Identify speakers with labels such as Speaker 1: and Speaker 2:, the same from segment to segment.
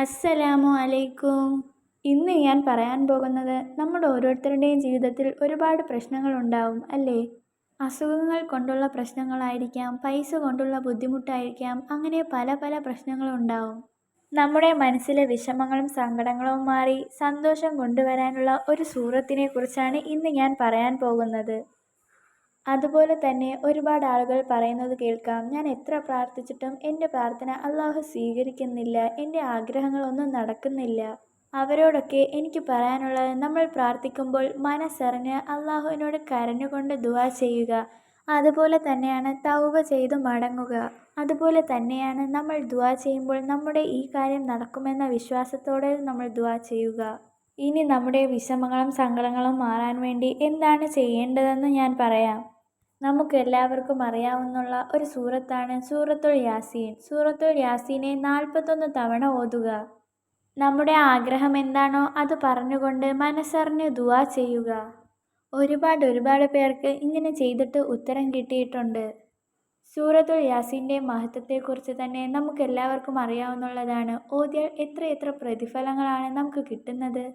Speaker 1: അസ്സലാമു അലൈക്കും. ഇന്ന് ഞാൻ പറയാൻ പോകുന്നത് നമ്മുടെ ഓരോരുത്തരുടെയും ജീവിതത്തിൽ ഒരുപാട് പ്രശ്നങ്ങളുണ്ടാവും അല്ലേ? അസുഖങ്ങൾ കൊണ്ടുള്ള പ്രശ്നങ്ങളായിരിക്കാം, പൈസ കൊണ്ടുള്ള ബുദ്ധിമുട്ടായിരിക്കാം, അങ്ങനെ പല പല പ്രശ്നങ്ങളുണ്ടാവും. നമ്മുടെ മനസ്സിലെ വിഷമങ്ങളും സങ്കടങ്ങളും മാറി സന്തോഷം കൊണ്ടുവരാനുള്ള ഒരു സൂറത്തിനെ കുറിച്ചാണ് ഇന്ന് ഞാൻ പറയാൻ പോകുന്നത്. അതുപോലെ തന്നെ ഒരുപാട് ആളുകൾ പറയുന്നത് കേൾക്കാം, ഞാൻ എത്ര പ്രാർത്ഥിച്ചിട്ടും എൻ്റെ പ്രാർത്ഥന അള്ളാഹു സ്വീകരിക്കുന്നില്ല, എൻ്റെ ആഗ്രഹങ്ങളൊന്നും നടക്കുന്നില്ല. അവരോടൊക്കെ എനിക്ക് പറയാനുള്ളത്, നമ്മൾ പ്രാർത്ഥിക്കുമ്പോൾ മനസ്സറിഞ്ഞ് അള്ളാഹുവിനോട് കരഞ്ഞുകൊണ്ട് ദുആ ചെയ്യുക. അതുപോലെ തന്നെയാണ് തൗബ ചെയ്ത് മടങ്ങുക. അതുപോലെ തന്നെയാണ് നമ്മൾ ദുആ ചെയ്യുമ്പോൾ നമ്മുടെ ഈ കാര്യം നടക്കുമെന്ന വിശ്വാസത്തോടെ നമ്മൾ ദുആ ചെയ്യുക. ഇനി നമ്മുടെ വിഷമങ്ങളും സങ്കടങ്ങളും മാറാൻ വേണ്ടി എന്താണ് ചെയ്യേണ്ടതെന്ന് ഞാൻ പറയാം. നമുക്കെല്ലാവർക്കും അറിയാവുന്ന ഒരു സൂറത്താണ് സൂറത്തുൽ യാസീൻ. സൂറത്തുൽ യാസീനെ 41 തവണ ഓതുക. നമ്മുടെ ആഗ്രഹം എന്താണോ അത് പറഞ്ഞുകൊണ്ട് മനസ്സറിഞ്ഞ് ദുആ ചെയ്യുക. ഒരുപാട് പേർക്ക് ഇങ്ങനെ ചെയ്തിട്ട് ഉത്തരം കിട്ടിയിട്ടുണ്ട്. സൂറത്തുൽ യാസീൻ്റെ മഹത്വത്തെക്കുറിച്ച് തന്നെ നമുക്കെല്ലാവർക്കും അറിയാവുന്നതാണ്. ഓതിയാൽ എത്ര പ്രതിഫലങ്ങളാണ് നമുക്ക് കിട്ടുന്നത്.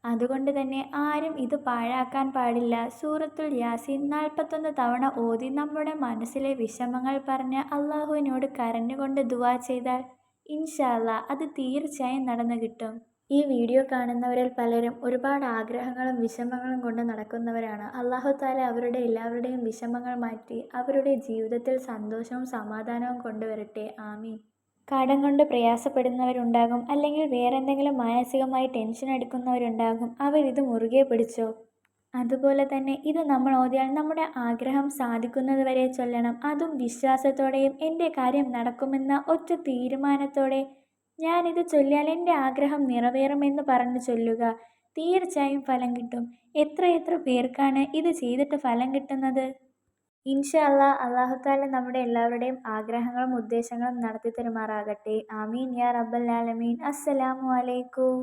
Speaker 1: അതുകൊണ്ട് തന്നെ ആരും ഇത് പാഴാക്കാൻ പാടില്ല. സൂറത്തുൽ യാസീൻ 41 തവണ ഓതി നമ്മുടെ മനസ്സിലെ വിഷമങ്ങൾ പറഞ്ഞ് അള്ളാഹുവിനോട് കരഞ്ഞുകൊണ്ട് ദുആ ചെയ്താൽ ഇൻഷാ അല്ലാഹ് അത് തീർച്ചയായും നടന്നു കിട്ടും. ഈ വീഡിയോ കാണുന്നവരിൽ പലരും ഒരുപാട് ആഗ്രഹങ്ങളും വിഷമങ്ങളും കൊണ്ട് നടക്കുന്നവരാണ്. അല്ലാഹു തആല അവരുടെ എല്ലാവരുടെയും വിഷമങ്ങൾ മാറ്റി അവരുടെ ജീവിതത്തിൽ സന്തോഷവും സമാധാനവും കൊണ്ടുവരട്ടെ. ആമീൻ. കടം കൊണ്ട് പ്രയാസപ്പെടുന്നവരുണ്ടാകും, അല്ലെങ്കിൽ വേറെന്തെങ്കിലും മാനസികമായി ടെൻഷൻ എടുക്കുന്നവരുണ്ടാകും. അവരിത് മുറുകെ പിടിച്ചോ. അതുപോലെ തന്നെ ഇത് നമ്മൾ ഓതിയാൽ നമ്മുടെ ആഗ്രഹം സാധിക്കുന്നത് വരെ ചൊല്ലണം. അതും വിശ്വാസത്തോടെയും എൻ്റെ കാര്യം നടക്കുമെന്ന ഒറ്റ തീരുമാനത്തോടെ. ഞാനിത് ചൊല്ലിയാൽ എൻ്റെ ആഗ്രഹം നിറവേറുമെന്ന് പറഞ്ഞു ചൊല്ലുക. തീർച്ചയായും ഫലം കിട്ടും. എത്ര പേർക്കാണ് ഇത് ചെയ്തിട്ട് ഫലം കിട്ടുന്നത്. ഇൻഷാ അല്ലാഹ് അല്ലാഹു തആല നമ്മുടെ എല്ലാവരുടെയും ആഗ്രഹങ്ങളും ഉദ്ദേശങ്ങളും നടത്തി തരുമാറാകട്ടെ. ആമീൻ യാ റബ്ബൽ ആലമീൻ. അസ്സലാമു അലൈക്കും.